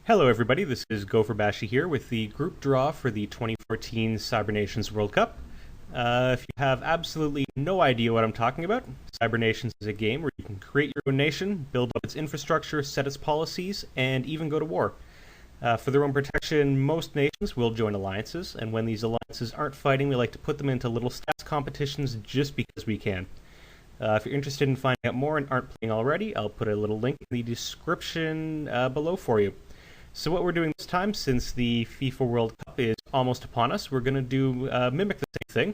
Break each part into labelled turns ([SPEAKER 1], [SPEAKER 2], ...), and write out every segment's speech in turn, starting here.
[SPEAKER 1] Hello everybody, this is Gopher Bashi here with the group draw for the 2014 Cybernations World Cup. If you have absolutely no idea what I'm talking about, Cybernations is a game where you can create your own nation, build up its infrastructure, set its policies, and even go to war. For their own protection, most nations will join alliances, and when these alliances aren't fighting, we like to put them into little stats competitions just because we can. If you're interested in finding out more and aren't playing already, I'll put a little link in the description below for you. So what we're doing this time, since the FIFA World Cup is almost upon us, we're going to do mimic the same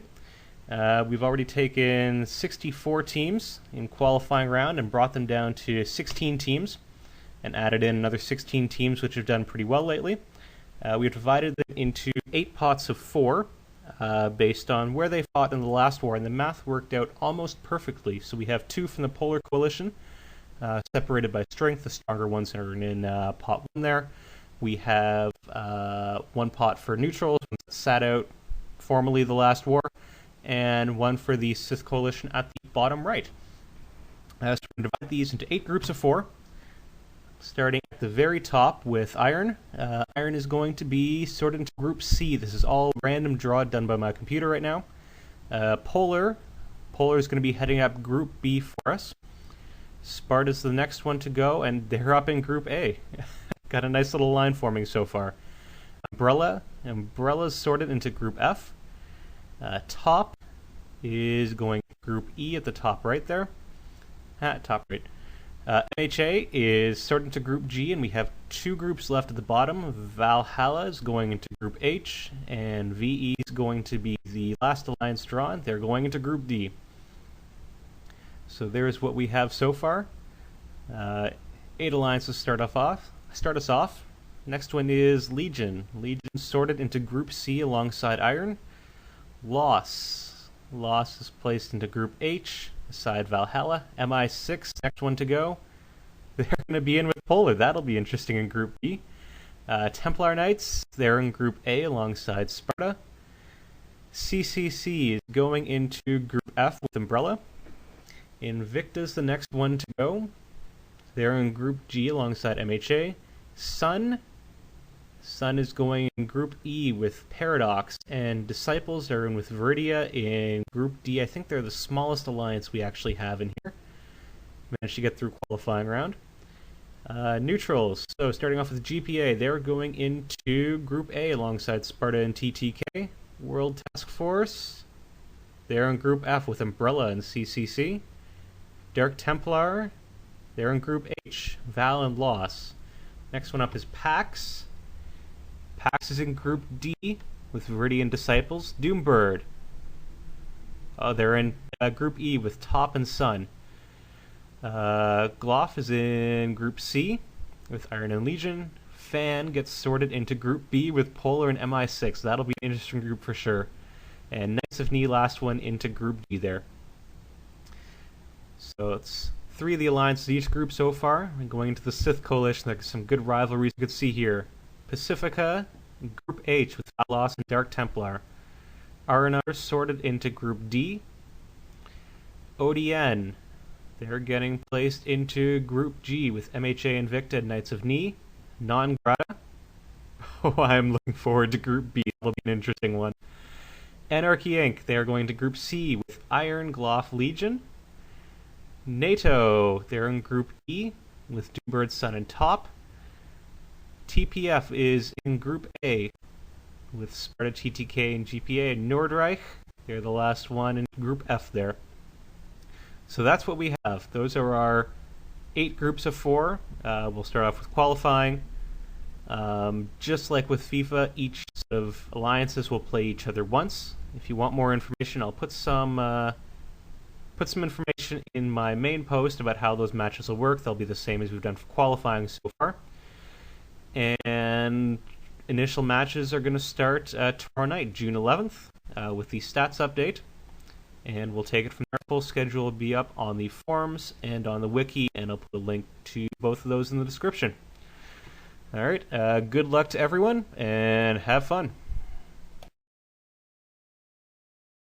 [SPEAKER 1] thing. We've already taken 64 teams in qualifying round and brought them down to 16 teams and added in another 16 teams which have done pretty well lately. We've divided them into 8 pots of 4 based on where they fought in the last war, and the math worked out almost perfectly. So we have 2 from the Polar Coalition, separated by strength. The stronger ones are in pot 1 there. We have 1 pot for neutrals, one that sat out formally the last war, and 1 for the Sith Coalition at the bottom right. So we're going to divide these into 8 groups of 4, starting at the very top with Iron. Iron is going to be sorted into Group C. This is all random draw done by my computer right now. Polar is going to be heading up Group B for us. Sparta's the next one to go, and they're up in Group A. Got a nice little line forming so far. Umbrella's sorted into Group F. Top is going to Group E at the top right there. Top right. MHA is sorted into Group G, and we have 2 groups left at the bottom. Valhalla is going into Group H, and VE is going to be the last alliance drawn. They're going into Group D. So there's what we have so far. 8 alliances start us off. Next one is Legion. Legion sorted into Group C alongside Iron. Loss is placed into Group H beside Valhalla. MI6, next one to go. They're going to be in with Polar. That'll be interesting in Group B. Templar Knights, they're in Group A alongside Sparta. CCC is going into Group F with Umbrella. Invicta's the next one to go. They're in Group G alongside MHA. Sun is going in Group E with Paradox, and Disciples are in with Viridia in Group D. I think they're the smallest alliance we actually have in here. Managed to get through qualifying round. Neutrals, so starting off with GPA, they're going into Group A alongside Sparta and TTK. World Task Force, they're in Group F with Umbrella and CCC. Dark Templar, they're in Group H, Val and Loss. Next one up is Pax. Pax is in Group D with Viridian Disciples. Doombird, they're in Group E with Top and Sun. Gloff is in Group C with Iron and Legion. Fan gets sorted into Group B with Polar and MI6. That'll be an interesting group for sure. And Knights of Ni, last one into Group D there. So it's 3 of the alliances each group so far. And going into the Sith Coalition, there's some good rivalries you can see here. Pacifica, Group H with Valos and Dark Templar. Aranar sorted into Group D. ODN, they're getting placed into Group G with MHA, Invicta, and Knights of Ni. Non-Grata. Oh, I'm looking forward to Group B. That'll be an interesting one. Anarchy Inc., they're going to Group C with Iron, Gloff, Legion. NATO, they're in Group E with Doombird, Sun, and Top. TPF is in Group A with Sparta, TTK, and GPA. Nordreich, they're the last one in Group F there. So that's what we have. Those are our 8 groups of 4. We'll start off with qualifying. Just like with FIFA, each set of alliances will play each other once. If you want more information, I'll put some information in my main post about how those matches will work. They'll be the same as we've done for qualifying so far. And initial matches are going to start tomorrow night, June 11th, with the stats update. And we'll take it from there. Full schedule will be up on the forums and on the wiki, and I'll put a link to both of those in the description. All right, good luck to everyone, and have fun.